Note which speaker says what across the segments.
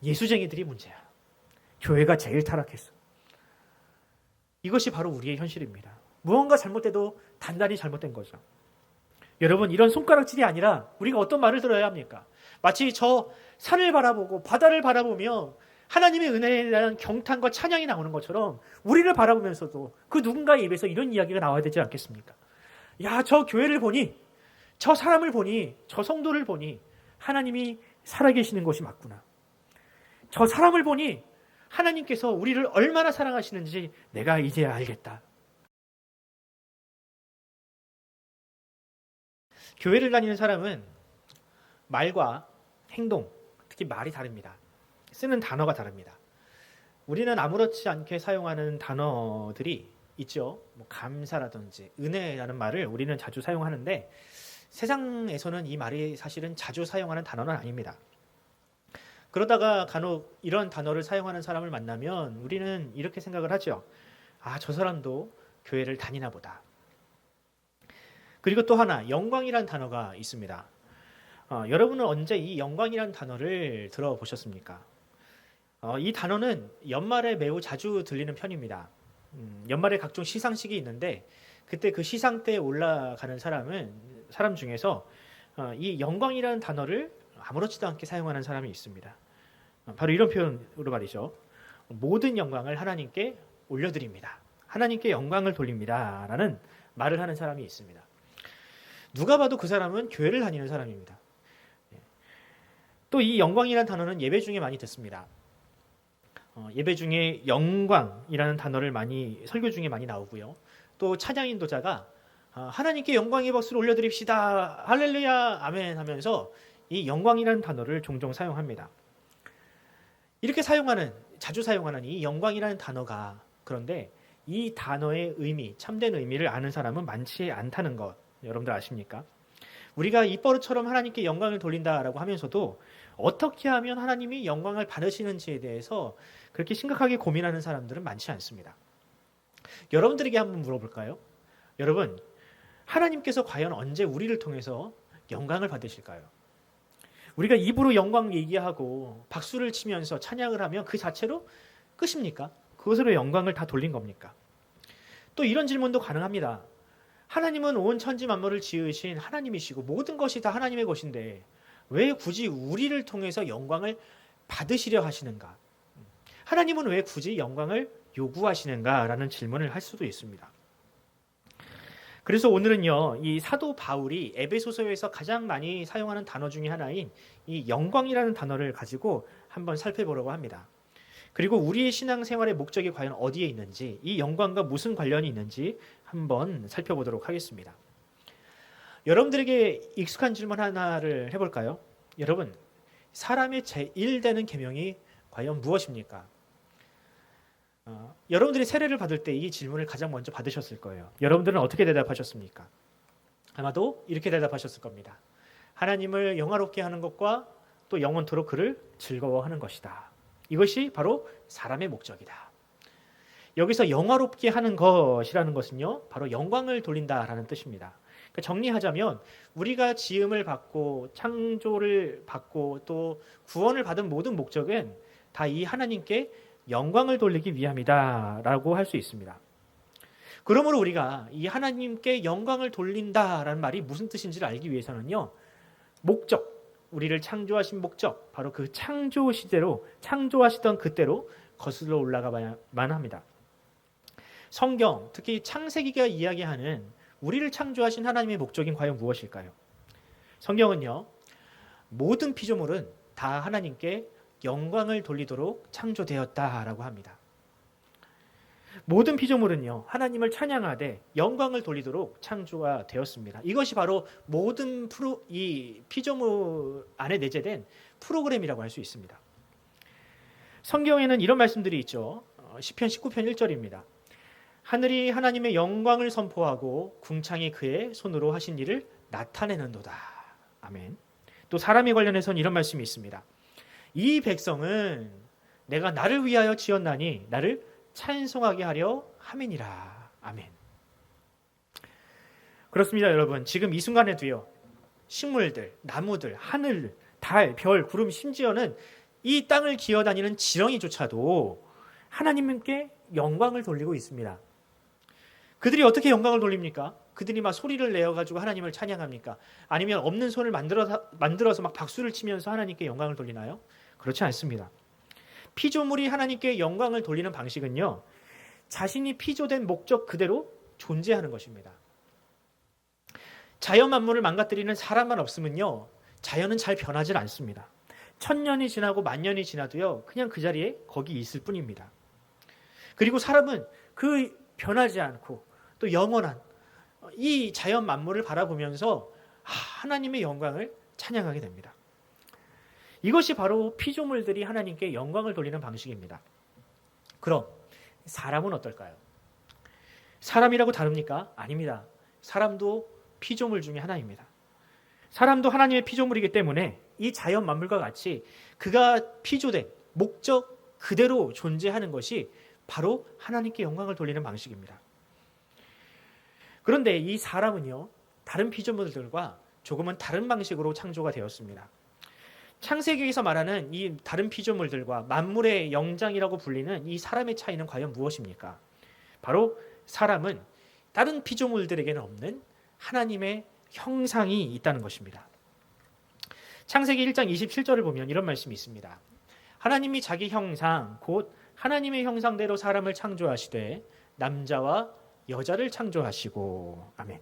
Speaker 1: 예수쟁이들이 문제야. 교회가 제일 타락했어. 이것이 바로 우리의 현실입니다. 무언가 잘못돼도 단단히 잘못된 거죠. 여러분, 이런 손가락질이 아니라 우리가 어떤 말을 들어야 합니까? 마치 저 산을 바라보고 바다를 바라보며 하나님의 은혜에 대한 경탄과 찬양이 나오는 것처럼 우리를 바라보면서도 그 누군가의 입에서 이런 이야기가 나와야 되지 않겠습니까? 야, 저 교회를 보니, 저 사람을 보니, 저 성도를 보니 하나님이 살아계시는 것이 맞구나. 저 사람을 보니 하나님께서 우리를 얼마나 사랑하시는지 내가 이제야 알겠다. 교회를 다니는 사람은 말과 행동, 특히 말이 다릅니다. 쓰는 단어가 다릅니다. 우리는 아무렇지 않게 사용하는 단어들이 있죠. 뭐 감사라든지 은혜라는 말을 우리는 자주 사용하는데 세상에서는 이 말이 사실은 자주 사용하는 단어는 아닙니다. 그러다가 간혹 이런 단어를 사용하는 사람을 만나면 우리는 이렇게 생각을 하죠. 아, 저 사람도 교회를 다니나 보다. 그리고 또 하나, 영광이라는 단어가 있습니다. 여러분은 언제 이 영광이라는 단어를 들어보셨습니까? 이 단어는 연말에 매우 자주 들리는 편입니다. 연말에 각종 시상식이 있는데 그때 그 시상 때에 올라가는 사람 중에서 이 영광이라는 단어를 아무렇지도 않게 사용하는 사람이 있습니다. 바로 이런 표현으로 말이죠. 모든 영광을 하나님께 올려드립니다. 하나님께 영광을 돌립니다. 라는 말을 하는 사람이 있습니다. 누가 봐도 그 사람은 교회를 다니는 사람입니다. 또 이 영광이라는 단어는 예배 중에 많이 듣습니다. 예배 중에 영광이라는 단어를 설교 중에 많이 나오고요. 또 찬양 인도자가 하나님께 영광의 박수를 올려드립시다. 할렐루야 아멘 하면서 이 영광이라는 단어를 종종 사용합니다. 이렇게 자주 사용하는 이 영광이라는 단어가 그런데 이 단어의 의미, 참된 의미를 아는 사람은 많지 않다는 것 여러분들 아십니까? 우리가 입버릇처럼 하나님께 영광을 돌린다라고 하면서도 어떻게 하면 하나님이 영광을 받으시는지에 대해서 그렇게 심각하게 고민하는 사람들은 많지 않습니다. 여러분들에게 한번 물어볼까요? 여러분, 하나님께서 과연 언제 우리를 통해서 영광을 받으실까요? 우리가 입으로 영광 얘기하고 박수를 치면서 찬양을 하면 그 자체로 끝입니까? 그것으로 영광을 다 돌린 겁니까? 또 이런 질문도 가능합니다. 하나님은 온 천지 만물을 지으신 하나님이시고 모든 것이 다 하나님의 것인데 왜 굳이 우리를 통해서 영광을 받으시려 하시는가? 하나님은 왜 굳이 영광을 요구하시는가? 라는 질문을 할 수도 있습니다. 그래서 오늘은요, 이 사도 바울이 에베소서에서 가장 많이 사용하는 단어 중에 하나인 이 영광이라는 단어를 가지고 한번 살펴보려고 합니다. 그리고 우리의 신앙생활의 목적이 과연 어디에 있는지, 이 영광과 무슨 관련이 있는지 한번 살펴보도록 하겠습니다. 여러분들에게 익숙한 질문 하나를 해볼까요? 여러분, 사람의 제1되는 계명이 과연 무엇입니까? 여러분들이 세례를 받을 때 이 질문을 가장 먼저 받으셨을 거예요. 여러분들은 어떻게 대답하셨습니까? 아마도 이렇게 대답하셨을 겁니다. 하나님을 영화롭게 하는 것과 또 영원토록 그를 즐거워하는 것이다. 이것이 바로 사람의 목적이다. 여기서 영화롭게 하는 것이라는 것은요, 바로 영광을 돌린다라는 뜻입니다. 그러니까 정리하자면 우리가 지음을 받고 창조를 받고 또 구원을 받은 모든 목적은 다 이 하나님께 영광을 돌리기 위함이다라고 할 수 있습니다. 그러므로 우리가 이 하나님께 영광을 돌린다라는 말이 무슨 뜻인지를 알기 위해서는요, 목적, 우리를 창조하신 목적, 바로 그 창조 시대로 창조하시던 그때로 거슬러 올라가야만 합니다. 성경, 특히 창세기가 이야기하는 우리를 창조하신 하나님의 목적인 과연 무엇일까요? 성경은요, 모든 피조물은 다 하나님께 영광을 돌리도록 창조되었다라고 합니다. 모든 피조물은요, 하나님을 찬양하되 영광을 돌리도록 창조가 되었습니다. 이것이 바로 모든 이 피조물 안에 내재된 프로그램이라고 할 수 있습니다. 성경에는 이런 말씀들이 있죠. 시편 19편 1절입니다. 하늘이 하나님의 영광을 선포하고 궁창이 그의 손으로 하신 일을 나타내는도다. 아멘. 또 사람에 관련해서는 이런 말씀이 있습니다. 이 백성은 내가 나를 위하여 지었나니 나를 찬송하게 하려 함이니라. 아멘. 그렇습니다, 여러분. 지금 이 순간에도요, 식물들, 나무들, 하늘, 달, 별, 구름, 심지어는 이 땅을 기어다니는 지렁이조차도 하나님께 영광을 돌리고 있습니다. 그들이 어떻게 영광을 돌립니까? 그들이 막 소리를 내어가지고 하나님을 찬양합니까? 아니면 없는 손을 만들어서 막 박수를 치면서 하나님께 영광을 돌리나요? 그렇지 않습니다. 피조물이 하나님께 영광을 돌리는 방식은요, 자신이 피조된 목적 그대로 존재하는 것입니다. 자연 만물을 망가뜨리는 사람만 없으면요, 자연은 잘 변하지 않습니다. 1000년이 지나고 10,000년이 지나도요, 그냥 그 자리에 거기 있을 뿐입니다. 그리고 사람은 그 변하지 않고 또 영원한 이 자연 만물을 바라보면서 하나님의 영광을 찬양하게 됩니다. 이것이 바로 피조물들이 하나님께 영광을 돌리는 방식입니다. 그럼 사람은 어떨까요? 사람이라고 다릅니까? 아닙니다. 사람도 피조물 중에 하나입니다. 사람도 하나님의 피조물이기 때문에 이 자연 만물과 같이 그가 피조된 목적 그대로 존재하는 것이 바로 하나님께 영광을 돌리는 방식입니다. 그런데 이 사람은요, 다른 피조물들과 조금은 다른 방식으로 창조가 되었습니다. 창세기에서 말하는 이 다른 피조물들과 만물의 영장이라고 불리는 이 사람의 차이는 과연 무엇입니까? 바로 사람은 다른 피조물들에게는 없는 하나님의 형상이 있다는 것입니다. 창세기 1장 27절을 보면 이런 말씀이 있습니다. 하나님이 자기 형상 곧 하나님의 형상대로 사람을 창조하시되 남자와 여자를 창조하시고. 아멘.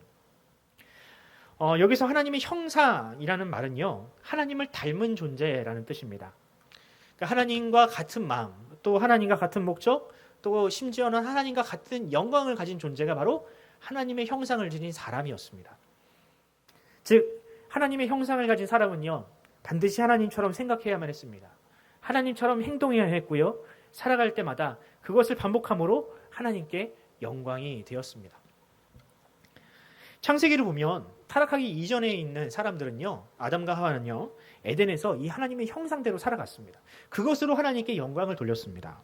Speaker 1: 여기서 하나님의 형상이라는 말은요, 하나님을 닮은 존재라는 뜻입니다. 그러니까 하나님과 같은 마음, 또 하나님과 같은 목적, 또 심지어는 하나님과 같은 영광을 가진 존재가 바로 하나님의 형상을 지닌 사람이었습니다. 즉 하나님의 형상을 가진 사람은요, 반드시 하나님처럼 생각해야만 했습니다. 하나님처럼 행동해야 했고요, 살아갈 때마다 그것을 반복함으로 하나님께 영광이 되었습니다. 창세기를 보면 타락하기 이전에 있는 사람들은요, 아담과 하와는요, 에덴에서 이 하나님의 형상대로 살아갔습니다. 그것으로 하나님께 영광을 돌렸습니다.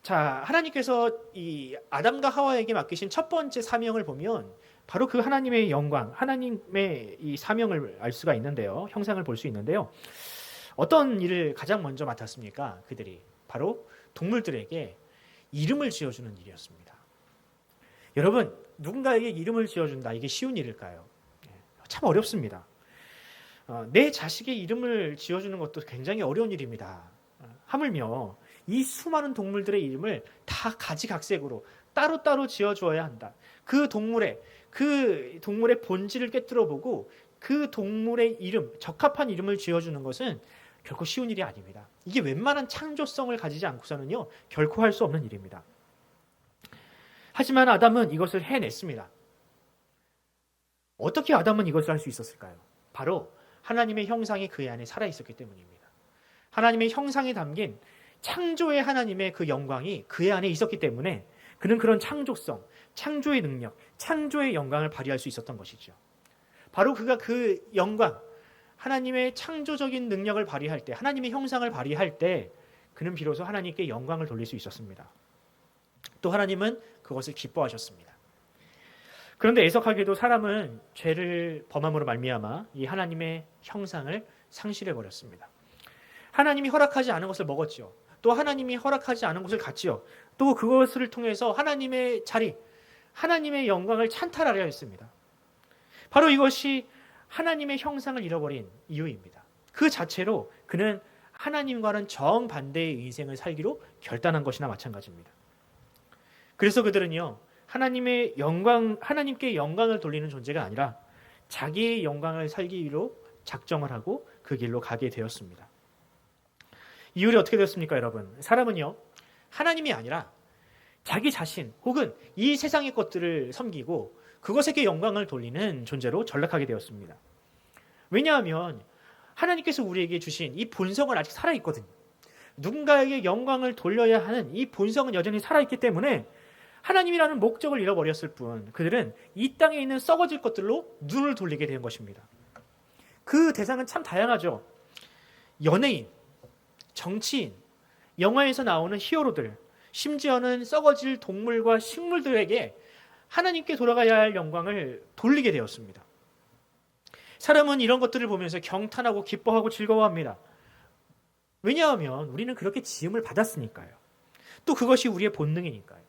Speaker 1: 자, 하나님께서 이 아담과 하와에게 맡기신 첫 번째 사명을 보면 바로 그 하나님의 영광, 하나님의 이 사명을 알 수가 있는데요, 형상을 볼 수 있는데요. 어떤 일을 가장 먼저 맡았습니까? 그들이 바로 동물들에게 이름을 지어주는 일이었습니다. 여러분, 누군가에게 이름을 지어준다, 이게 쉬운 일일까요? 참 어렵습니다. 내 자식의 이름을 지어주는 것도 굉장히 어려운 일입니다. 하물며 이 수많은 동물들의 이름을 다 가지각색으로 따로따로 지어주어야 한다. 그 동물의 본질을 꿰뚫어보고 그 동물의 이름, 적합한 이름을 지어주는 것은 결코 쉬운 일이 아닙니다. 이게 웬만한 창조성을 가지지 않고서는요, 결코 할 수 없는 일입니다. 하지만 아담은 이것을 해냈습니다. 어떻게 아담은 이것을 할 수 있었을까요? 바로 하나님의 형상이 그의 안에 살아있었기 때문입니다. 하나님의 형상이 담긴 창조의 하나님의 그 영광이 그의 안에 있었기 때문에 그는 그런 창조성, 창조의 능력, 창조의 영광을 발휘할 수 있었던 것이죠. 바로 그가 그 영광, 하나님의 창조적인 능력을 발휘할 때, 하나님의 형상을 발휘할 때 그는 비로소 하나님께 영광을 돌릴 수 있었습니다. 또 하나님은 그것을 기뻐하셨습니다. 그런데 애석하게도 사람은 죄를 범함으로 말미암아 이 하나님의 형상을 상실해 버렸습니다. 하나님이 허락하지 않은 것을 먹었죠. 또 하나님이 허락하지 않은 것을 갔지요. 또 그것을 통해서 하나님의 자리, 하나님의 영광을 찬탈하려 했습니다. 바로 이것이 하나님의 형상을 잃어버린 이유입니다. 그 자체로 그는 하나님과는 정반대의 인생을 살기로 결단한 것이나 마찬가지입니다. 그래서 그들은요, 하나님의 영광, 하나님께 영광을 돌리는 존재가 아니라 자기의 영광을 살기로 작정을 하고 그 길로 가게 되었습니다. 이율이 어떻게 되었습니까, 여러분? 사람은요, 하나님이 아니라 자기 자신 혹은 이 세상의 것들을 섬기고 그것에게 영광을 돌리는 존재로 전락하게 되었습니다. 왜냐하면 하나님께서 우리에게 주신 이 본성은 아직 살아있거든요. 누군가에게 영광을 돌려야 하는 이 본성은 여전히 살아있기 때문에 하나님이라는 목적을 잃어버렸을 뿐 그들은 이 땅에 있는 썩어질 것들로 눈을 돌리게 된 것입니다. 그 대상은 참 다양하죠. 연예인, 정치인, 영화에서 나오는 히어로들, 심지어는 썩어질 동물과 식물들에게 하나님께 돌아가야 할 영광을 돌리게 되었습니다. 사람은 이런 것들을 보면서 경탄하고 기뻐하고 즐거워합니다. 왜냐하면 우리는 그렇게 지음을 받았으니까요. 또 그것이 우리의 본능이니까요.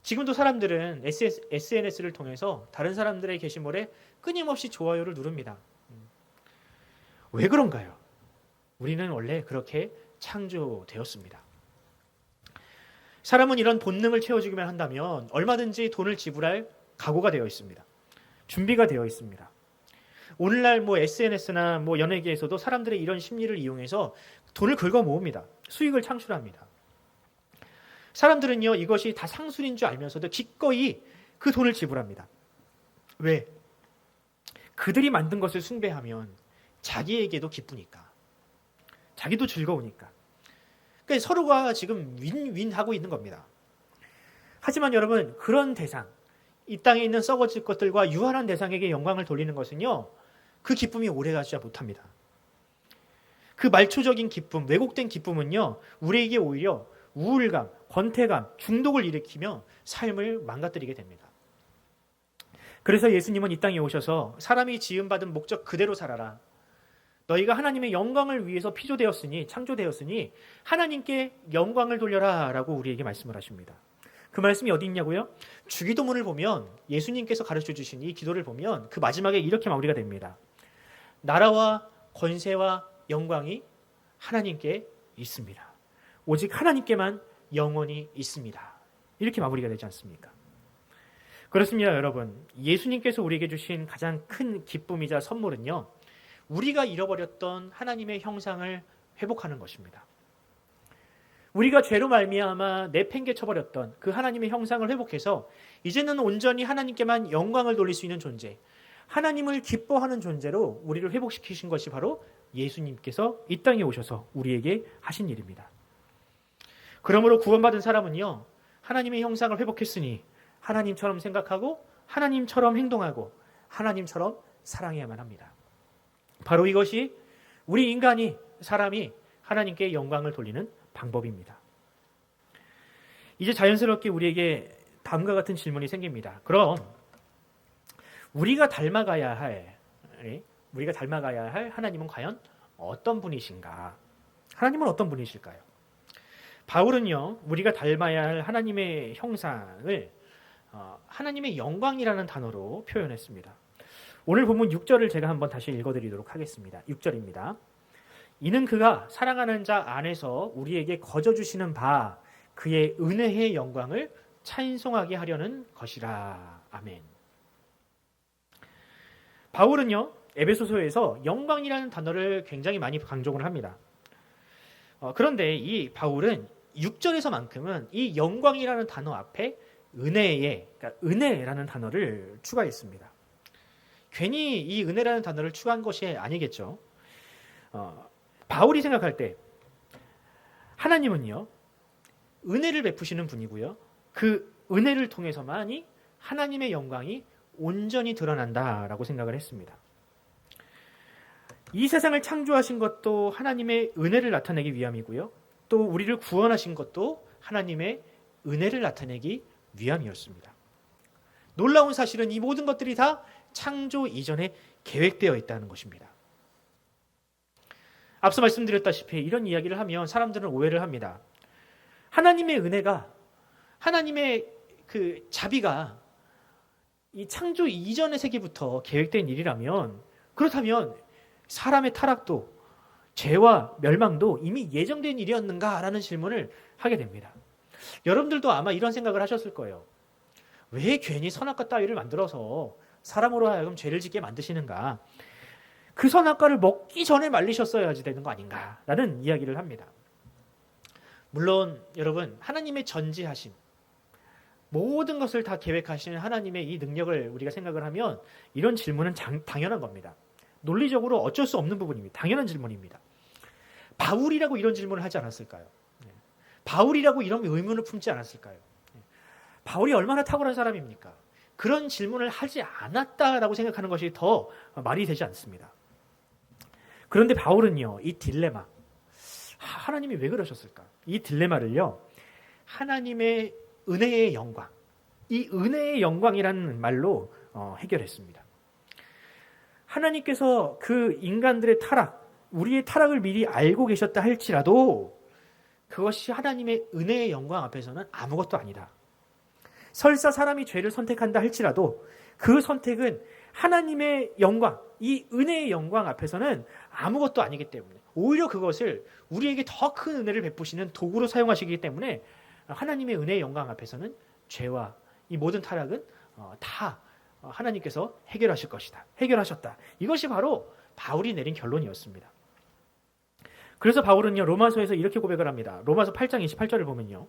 Speaker 1: 지금도 사람들은 SNS를 통해서 다른 사람들의 게시물에 끊임없이 좋아요를 누릅니다. 왜 그런가요? 우리는 원래 그렇게 창조되었습니다. 사람은 이런 본능을 채워주기만 한다면 얼마든지 돈을 지불할 각오가 되어 있습니다. 준비가 되어 있습니다. 오늘날 SNS나 연예계에서도 사람들의 이런 심리를 이용해서 돈을 긁어 모읍니다. 수익을 창출합니다. 사람들은요, 이것이 다 상술인 줄 알면서도 기꺼이 그 돈을 지불합니다. 왜? 그들이 만든 것을 숭배하면 자기에게도 기쁘니까. 자기도 즐거우니까. 그러니까 서로가 지금 윈윈하고 있는 겁니다. 하지만 여러분, 그런 대상, 이 땅에 있는 썩어질 것들과 유한한 대상에게 영광을 돌리는 것은요, 그 기쁨이 오래가지 못합니다. 그 말초적인 기쁨, 왜곡된 기쁨은요, 우리에게 오히려 우울감, 권태감, 중독을 일으키며 삶을 망가뜨리게 됩니다. 그래서 예수님은 이 땅에 오셔서 사람이 지음받은 목적 그대로 살아라. 너희가 하나님의 영광을 위해서 피조되었으니, 창조되었으니 하나님께 영광을 돌려라 라고 우리에게 말씀을 하십니다. 그 말씀이 어디 있냐고요? 주기도문을 보면, 예수님께서 가르쳐 주신 이 기도를 보면 그 마지막에 이렇게 마무리가 됩니다. 나라와 권세와 영광이 하나님께 있습니다. 오직 하나님께만 영원히 있습니다. 이렇게 마무리가 되지 않습니까? 그렇습니다, 여러분. 예수님께서 우리에게 주신 가장 큰 기쁨이자 선물은요, 우리가 잃어버렸던 하나님의 형상을 회복하는 것입니다. 우리가 죄로 말미암아 내팽개쳐버렸던 그 하나님의 형상을 회복해서 이제는 온전히 하나님께만 영광을 돌릴 수 있는 존재, 하나님을 기뻐하는 존재로 우리를 회복시키신 것이 바로 예수님께서 이 땅에 오셔서 우리에게 하신 일입니다. 그러므로 구원받은 사람은요, 하나님의 형상을 회복했으니 하나님처럼 생각하고 하나님처럼 행동하고 하나님처럼 사랑해야만 합니다. 바로 이것이 우리 인간이, 사람이 하나님께 영광을 돌리는 방법입니다. 이제 자연스럽게 우리에게 다음과 같은 질문이 생깁니다. 그럼 우리가 닮아가야 할 하나님은 과연 어떤 분이신가? 하나님은 어떤 분이실까요? 바울은요, 우리가 닮아야 할 하나님의 형상을 하나님의 영광이라는 단어로 표현했습니다. 오늘 본문 6절을 제가 한번 다시 읽어드리도록 하겠습니다. 6절입니다. 이는 그가 사랑하는 자 안에서 우리에게 거저주시는 바 그의 은혜의 영광을 찬송하게 하려는 것이라. 아멘. 바울은요, 에베소서에서 영광이라는 단어를 굉장히 많이 강조를 합니다. 그런데 이 바울은 6절에서만큼은 이 영광이라는 단어 앞에 그러니까 은혜라는 단어를 추가했습니다. 괜히 이 은혜라는 단어를 추가한 것이 아니겠죠. 바울이 생각할 때 하나님은요, 은혜를 베푸시는 분이고요, 그 은혜를 통해서만이 하나님의 영광이 온전히 드러난다라고 생각을 했습니다. 이 세상을 창조하신 것도 하나님의 은혜를 나타내기 위함이고요, 또 우리를 구원하신 것도 하나님의 은혜를 나타내기 위함이었습니다. 놀라운 사실은 이 모든 것들이 다 창조 이전에 계획되어 있다는 것입니다. 앞서 말씀드렸다시피 이런 이야기를 하면 사람들은 오해를 합니다. 하나님의 은혜가, 하나님의 그 자비가 이 창조 이전의 세기부터 계획된 일이라면, 그렇다면 사람의 타락도, 죄와 멸망도 이미 예정된 일이었는가라는 질문을 하게 됩니다. 여러분들도 아마 이런 생각을 하셨을 거예요. 왜 괜히 선악과 따위를 만들어서 사람으로 하여금 죄를 짓게 만드시는가? 그 선악과를 먹기 전에 말리셨어야지 되는 거 아닌가라는 이야기를 합니다. 물론 여러분, 하나님의 전지하심, 모든 것을 다 계획하시는 하나님의 이 능력을 우리가 생각을 하면 이런 질문은 당연한 겁니다. 논리적으로 어쩔 수 없는 부분입니다. 당연한 질문입니다. 바울이라고 이런 질문을 하지 않았을까요? 바울이라고 이런 의문을 품지 않았을까요? 바울이 얼마나 탁월한 사람입니까? 그런 질문을 하지 않았다라고 생각하는 것이 더 말이 되지 않습니다. 그런데 바울은요, 이 딜레마, 하나님이 왜 그러셨을까? 이 딜레마를요, 하나님의 은혜의 영광, 이 은혜의 영광이라는 말로 해결했습니다. 하나님께서 그 인간들의 타락, 우리의 타락을 미리 알고 계셨다 할지라도 그것이 하나님의 은혜의 영광 앞에서는 아무것도 아니다. 설사 사람이 죄를 선택한다 할지라도 그 선택은 하나님의 영광, 이 은혜의 영광 앞에서는 아무것도 아니기 때문에 오히려 그것을 우리에게 더 큰 은혜를 베푸시는 도구로 사용하시기 때문에 하나님의 은혜의 영광 앞에서는 죄와 이 모든 타락은 다 하나님께서 해결하실 것이다. 해결하셨다. 이것이 바로 바울이 내린 결론이었습니다. 그래서 바울은요, 로마서에서 이렇게 고백을 합니다. 로마서 8장 28절을 보면요.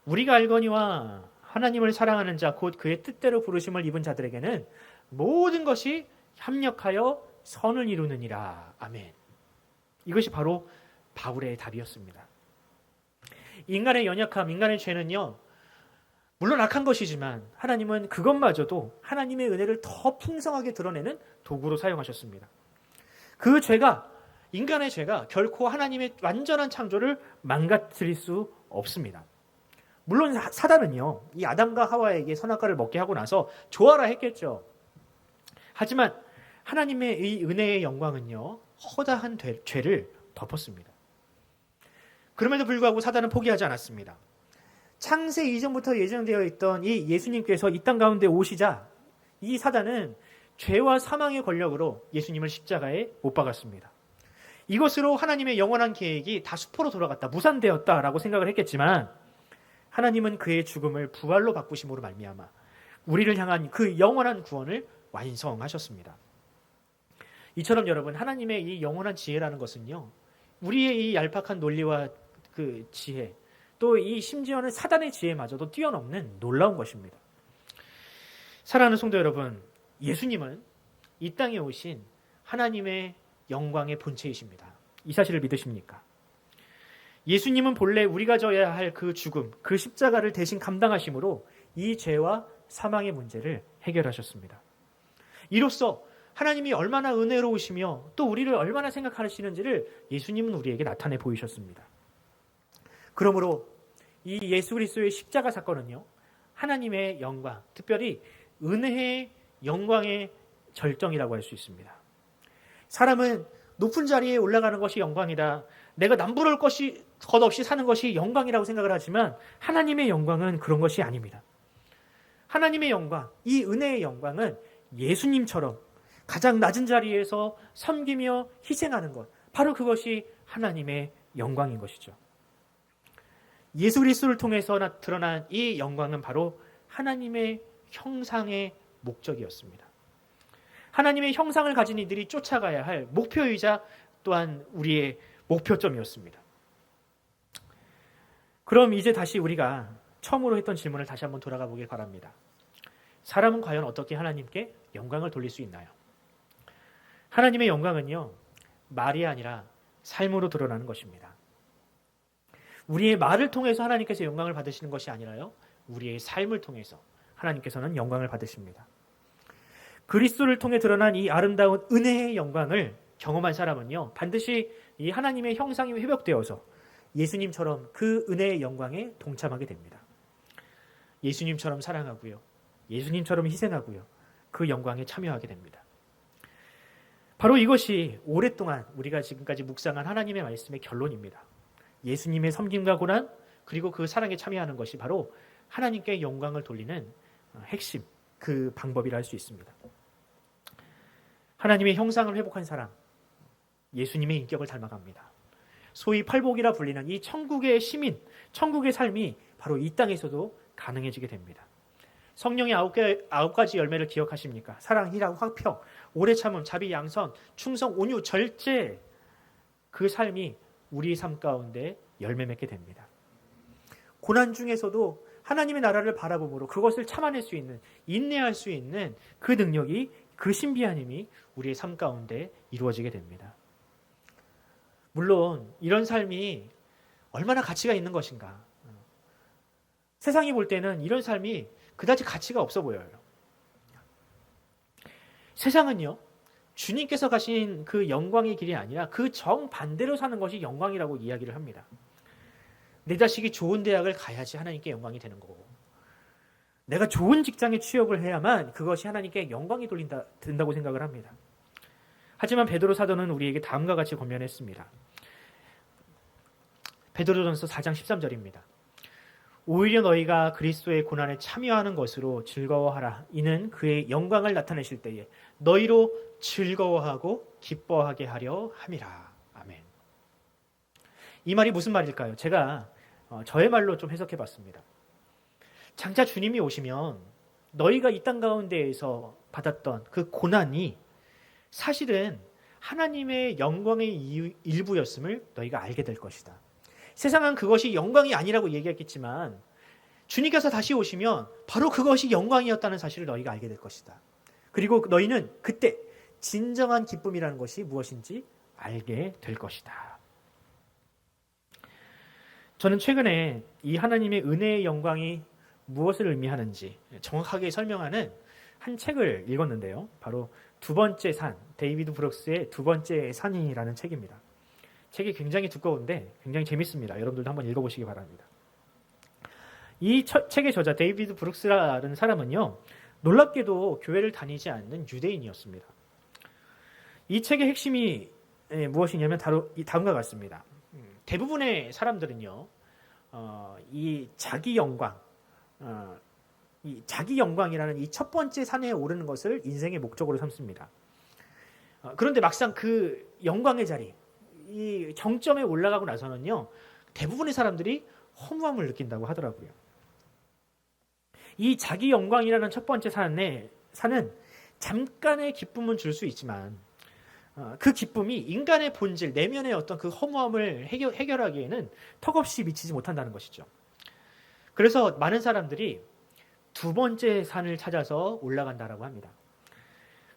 Speaker 1: 우리가 알거니와 하나님을 사랑하는 자 곧 그의 뜻대로 부르심을 입은 자들에게는 모든 것이 협력하여 선을 이루느니라. 아멘. 이것이 바로 바울의 답이었습니다. 인간의 연약함, 인간의 죄는요, 물론 악한 것이지만 하나님은 그것마저도 하나님의 은혜를 더 풍성하게 드러내는 도구로 사용하셨습니다. 그 죄가, 인간의 죄가 결코 하나님의 완전한 창조를 망가뜨릴 수 없습니다. 물론 사단은요, 이 아담과 하와에게 선악과를 먹게 하고 나서 좋아라 했겠죠. 하지만 하나님의 이 은혜의 영광은요, 허다한 죄를 덮었습니다. 그럼에도 불구하고 사단은 포기하지 않았습니다. 창세 이전부터 예정되어 있던 이 예수님께서 이 땅 가운데 오시자 이 사단은 죄와 사망의 권력으로 예수님을 십자가에 못 박았습니다. 이것으로 하나님의 영원한 계획이 다 수포로 돌아갔다, 무산되었다라고 생각을 했겠지만 하나님은 그의 죽음을 부활로 바꾸심으로 말미암아 우리를 향한 그 영원한 구원을 완성하셨습니다. 이처럼 여러분, 하나님의 이 영원한 지혜라는 것은요, 우리의 이 얄팍한 논리와 그 지혜, 또 이 심지어는 사단의 지혜마저도 뛰어넘는 놀라운 것입니다. 사랑하는 성도 여러분, 예수님은 이 땅에 오신 하나님의 영광의 본체이십니다. 이 사실을 믿으십니까? 예수님은 본래 우리가 져야 할 그 죽음, 그 십자가를 대신 감당하심으로 이 죄와 사망의 문제를 해결하셨습니다. 이로써 하나님이 얼마나 은혜로우시며 또 우리를 얼마나 생각하시는지를 예수님은 우리에게 나타내 보이셨습니다. 그러므로 이 예수 그리스도의 십자가 사건은요, 하나님의 영광, 특별히 은혜의 영광의 절정이라고 할 수 있습니다. 사람은 높은 자리에 올라가는 것이 영광이다, 내가 남부러울 것이 덧없이 사는 것이 영광이라고 생각을 하지만 하나님의 영광은 그런 것이 아닙니다. 하나님의 영광, 이 은혜의 영광은 예수님처럼 가장 낮은 자리에서 섬기며 희생하는 것, 바로 그것이 하나님의 영광인 것이죠. 예수 그리스도를 통해서 드러난 이 영광은 바로 하나님의 형상의 목적이었습니다. 하나님의 형상을 가진 이들이 쫓아가야 할 목표이자 또한 우리의 목표점이었습니다. 그럼 이제 다시 우리가 처음으로 했던 질문을 다시 한번 돌아가 보길 바랍니다. 사람은 과연 어떻게 하나님께 영광을 돌릴 수 있나요? 하나님의 영광은요, 말이 아니라 삶으로 드러나는 것입니다. 우리의 말을 통해서 하나님께서 영광을 받으시는 것이 아니라요, 우리의 삶을 통해서 하나님께서는 영광을 받으십니다. 그리스도를 통해 드러난 이 아름다운 은혜의 영광을 경험한 사람은요, 반드시 이 하나님의 형상이 회복되어서 예수님처럼 그 은혜의 영광에 동참하게 됩니다. 예수님처럼 사랑하고요, 예수님처럼 희생하고요, 그 영광에 참여하게 됩니다. 바로 이것이 오랫동안 우리가 지금까지 묵상한 하나님의 말씀의 결론입니다. 예수님의 섬김과 고난, 그리고 그 사랑에 참여하는 것이 바로 하나님께 영광을 돌리는 핵심, 그 방법이라 할 수 있습니다. 하나님의 형상을 회복한 사람, 예수님의 인격을 닮아갑니다. 소위 팔복이라 불리는 이 천국의 시민, 천국의 삶이 바로 이 땅에서도 가능해지게 됩니다. 성령의 아홉 가지 열매를 기억하십니까? 사랑, 희락, 화평, 오래 참음, 자비, 양선, 충성, 온유, 절제. 그 삶이 우리의 삶 가운데 열매 맺게 됩니다. 고난 중에서도 하나님의 나라를 바라봄으로 그것을 참아낼 수 있는, 인내할 수 있는 그 능력이, 그 신비한 힘이 우리의 삶 가운데 이루어지게 됩니다. 물론 이런 삶이 얼마나 가치가 있는 것인가. 세상이 볼 때는 이런 삶이 그다지 가치가 없어 보여요. 세상은요, 주님께서 가신 그 영광의 길이 아니라 그 정반대로 사는 것이 영광이라고 이야기를 합니다. 내 자식이 좋은 대학을 가야지 하나님께 영광이 되는 거고, 내가 좋은 직장에 취업을 해야만 그것이 하나님께 영광이 된다고 생각을 합니다. 하지만 베드로 사도는 우리에게 다음과 같이 권면했습니다. 베드로전서 4장 13절입니다. 오히려 너희가 그리스도의 고난에 참여하는 것으로 즐거워하라. 이는 그의 영광을 나타내실 때에 너희로 즐거워하고 기뻐하게 하려 함이라. 아멘. 이 말이 무슨 말일까요? 제가 저의 말로 좀 해석해 봤습니다. 장차 주님이 오시면 너희가 이 땅 가운데에서 받았던 그 고난이 사실은 하나님의 영광의 일부였음을 너희가 알게 될 것이다. 세상은 그것이 영광이 아니라고 얘기했겠지만 주님께서 다시 오시면 바로 그것이 영광이었다는 사실을 너희가 알게 될 것이다. 그리고 너희는 그때 진정한 기쁨이라는 것이 무엇인지 알게 될 것이다. 저는 최근에 이 하나님의 은혜의 영광이 무엇을 의미하는지 정확하게 설명하는 한 책을 읽었는데요. 바로 두 번째 산, 데이비드 브룩스의 두 번째 산이라는 책입니다. 책이 굉장히 두꺼운데 굉장히 재밌습니다. 여러분들도 한번 읽어보시기 바랍니다. 이 책의 저자 데이비드 브룩스라는 사람은요, 놀랍게도 교회를 다니지 않는 유대인이었습니다. 이 책의 핵심이 무엇이냐면 바로 다음과 같습니다. 대부분의 사람들은요, 이 자기 영광이라는 이 첫 번째 산에 오르는 것을 인생의 목적으로 삼습니다. 그런데 막상 그 영광의 자리, 이 정점에 올라가고 나서는요, 대부분의 사람들이 허무함을 느낀다고 하더라고요. 이 자기 영광이라는 첫 번째 산은 잠깐의 기쁨은 줄 수 있지만 그 기쁨이 인간의 본질, 내면의 어떤 그 허무함을 해결하기에는 턱없이 미치지 못한다는 것이죠. 그래서 많은 사람들이 두 번째 산을 찾아서 올라간다라고 합니다.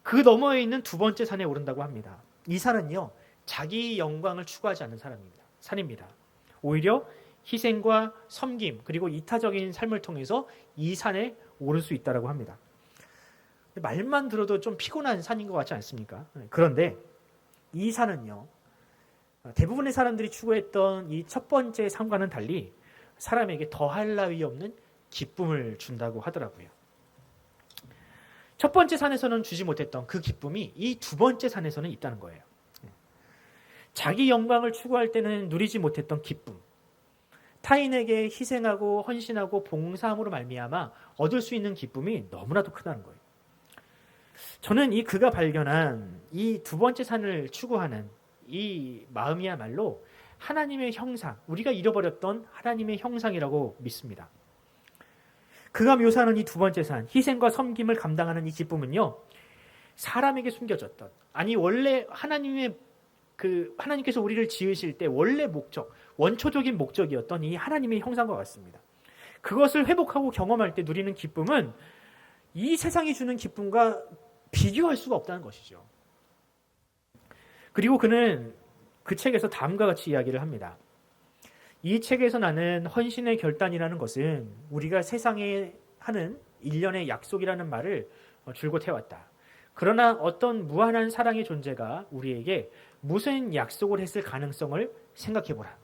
Speaker 1: 그 너머에 있는 두 번째 산에 오른다고 합니다. 이 산은요, 자기 영광을 추구하지 않는 산입니다. 오히려 희생과 섬김 그리고 이타적인 삶을 통해서 이 산에 오를 수 있다라고 합니다. 말만 들어도 좀 피곤한 산인 것 같지 않습니까? 그런데 이 산은요, 대부분의 사람들이 추구했던 이 첫 번째 산과는 달리 사람에게 더할 나위 없는 기쁨을 준다고 하더라고요. 첫 번째 산에서는 주지 못했던 그 기쁨이 이 두 번째 산에서는 있다는 거예요. 자기 영광을 추구할 때는 누리지 못했던 기쁨, 타인에게 희생하고 헌신하고 봉사함으로 말미암아 얻을 수 있는 기쁨이 너무나도 크다는 거예요. 저는 그가 발견한 이 두 번째 산을 추구하는 이 마음이야말로 하나님의 형상, 우리가 잃어버렸던 하나님의 형상이라고 믿습니다. 그가 묘사하는 이 두 번째 산, 희생과 섬김을 감당하는 이 기쁨은요, 사람에게 숨겨졌던, 아니 원래 하나님께서 우리를 지으실 때 원래 목적, 원초적인 목적이었던 이 하나님의 형상과 같습니다. 그것을 회복하고 경험할 때 누리는 기쁨은 이 세상이 주는 기쁨과 비교할 수가 없다는 것이죠. 그리고 그는 그 책에서 다음과 같이 이야기를 합니다. 이 책에서 나는 헌신의 결단이라는 것은 우리가 세상에 하는 일련의 약속이라는 말을 줄곧 해왔다. 그러나 어떤 무한한 사랑의 존재가 우리에게 무슨 약속을 했을 가능성을 생각해보라.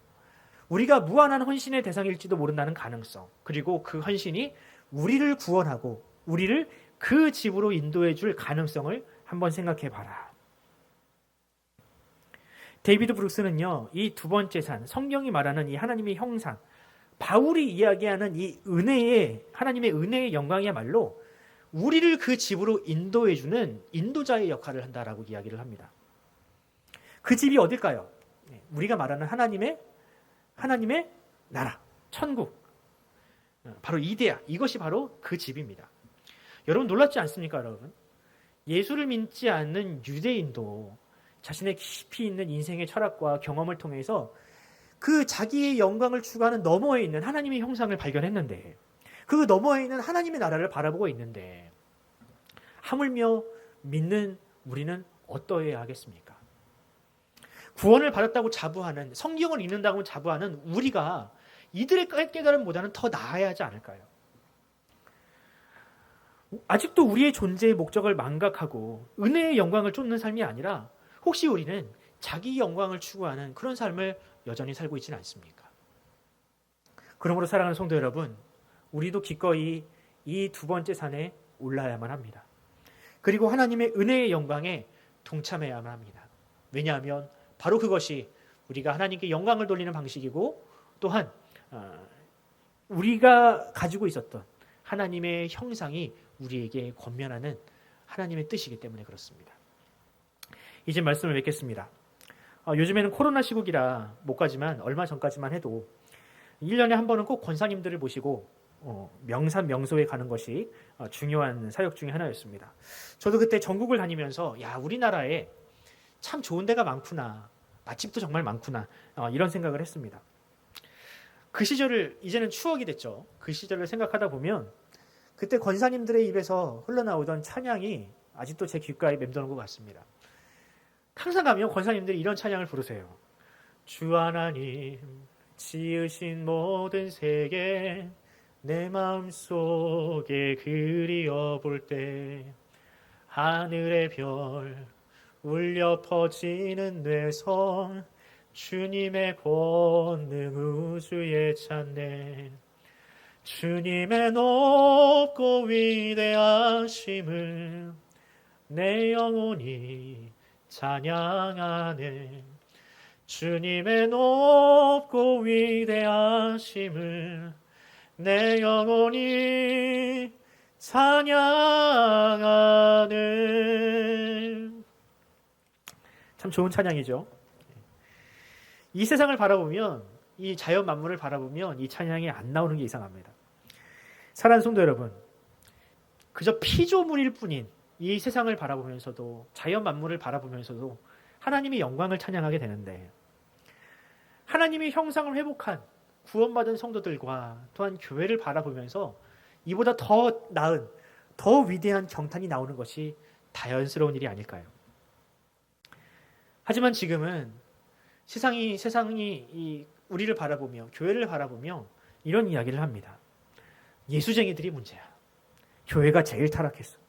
Speaker 1: 우리가 무한한 헌신의 대상일지도 모른다는 가능성, 그리고 그 헌신이 우리를 구원하고 우리를 그 집으로 인도해 줄 가능성을 한번 생각해봐라. 데이비드 브룩스는요, 이 두 번째 산, 성경이 말하는 이 하나님의 형상, 바울이 이야기하는 이 하나님의 은혜의 영광이야말로 우리를 그 집으로 인도해주는 인도자의 역할을 한다라고 이야기를 합니다. 그 집이 어딜까요? 우리가 말하는 하나님의 나라, 천국, 바로 이데아, 이것이 바로 그 집입니다. 여러분 놀랍지 않습니까, 여러분? 예수를 믿지 않는 유대인도 자신의 깊이 있는 인생의 철학과 경험을 통해서 그 자기의 영광을 추구하는 너머에 있는 하나님의 형상을 발견했는데, 그 너머에 있는 하나님의 나라를 바라보고 있는데, 하물며 믿는 우리는 어떠해야 하겠습니까? 구원을 받았다고 자부하는, 성경을 읽는다고 자부하는 우리가 이들의 깨달음보다는 더 나아야 하지 않을까요? 아직도 우리의 존재의 목적을 망각하고 은혜의 영광을 쫓는 삶이 아니라 혹시 우리는 자기 영광을 추구하는 그런 삶을 여전히 살고 있지는 않습니까? 그러므로 사랑하는 성도 여러분, 우리도 기꺼이 이 두 번째 산에 올라야만 합니다. 그리고 하나님의 은혜의 영광에 동참해야만 합니다. 왜냐하면 바로 그것이 우리가 하나님께 영광을 돌리는 방식이고 또한 우리가 가지고 있었던 하나님의 형상이 우리에게 권면하는 하나님의 뜻이기 때문에 그렇습니다. 이제 말씀을 맺겠습니다. 요즘에는 코로나 시국이라 못 가지만 얼마 전까지만 해도 1년에 한 번은 꼭 권사님들을 모시고 명산 명소에 가는 것이 중요한 사역 중에 하나였습니다. 저도 그때 전국을 다니면서 야, 우리나라에 참 좋은 데가 많구나, 맛집도 정말 많구나, 이런 생각을 했습니다. 그 시절을 이제는 추억이 됐죠. 그 시절을 생각하다 보면 그때 권사님들의 입에서 흘러나오던 찬양이 아직도 제 귓가에 맴도는 것 같습니다. 항상 가면 권사님들이 이런 찬양을 부르세요. 주 하나님 지으신 모든 세계 내 마음속에 그리어 볼 때 하늘의 별 울려 퍼지는 뇌성 주님의 권능 우주에 찬네 주님의 높고 위대하심을 내 영혼이 찬양하네 주님의 높고 위대하심을 내 영혼이 찬양하네. 참 좋은 찬양이죠. 이 세상을 바라보면, 이 자연 만물을 바라보면 이 찬양이 안 나오는 게 이상합니다. 사랑하는 성도 여러분, 그저 피조물일 뿐인 이 세상을 바라보면서도, 자연 만물을 바라보면서도 하나님의 영광을 찬양하게 되는데, 하나님의 형상을 회복한 구원받은 성도들과 또한 교회를 바라보면서 이보다 더 나은, 더 위대한 경탄이 나오는 것이 자연스러운 일이 아닐까요? 하지만 지금은 세상이 우리를 바라보며, 교회를 바라보며 이런 이야기를 합니다. 예수쟁이들이 문제야. 교회가 제일 타락했어.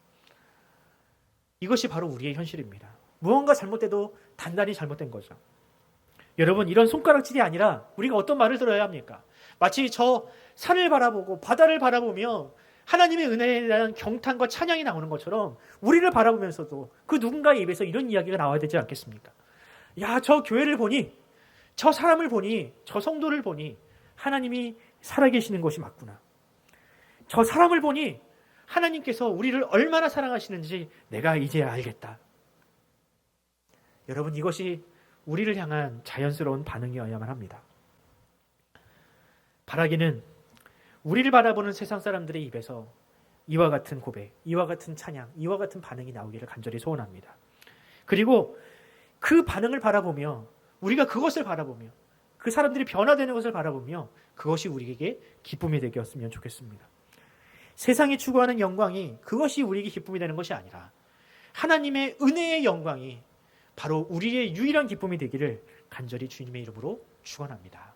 Speaker 1: 이것이 바로 우리의 현실입니다. 무언가 잘못돼도 단단히 잘못된 거죠. 여러분, 이런 손가락질이 아니라 우리가 어떤 말을 들어야 합니까? 마치 저 산을 바라보고 바다를 바라보며 하나님의 은혜에 대한 경탄과 찬양이 나오는 것처럼 우리를 바라보면서도 그 누군가의 입에서 이런 이야기가 나와야 되지 않겠습니까? 야, 저 교회를 보니, 저 사람을 보니, 저 성도를 보니 하나님이 살아계시는 것이 맞구나. 저 사람을 보니 하나님께서 우리를 얼마나 사랑하시는지 내가 이제 알겠다. 여러분, 이것이 우리를 향한 자연스러운 반응이어야만 합니다. 바라기는 우리를 바라보는 세상 사람들의 입에서 이와 같은 고백, 이와 같은 찬양, 이와 같은 반응이 나오기를 간절히 소원합니다. 그리고 그 반응을 바라보며, 우리가 그것을 바라보며, 그 사람들이 변화되는 것을 바라보며 그것이 우리에게 기쁨이 되었으면 좋겠습니다. 세상이 추구하는 영광이 그것이 우리에게 기쁨이 되는 것이 아니라 하나님의 은혜의 영광이 바로 우리의 유일한 기쁨이 되기를 간절히 주님의 이름으로 축원합니다.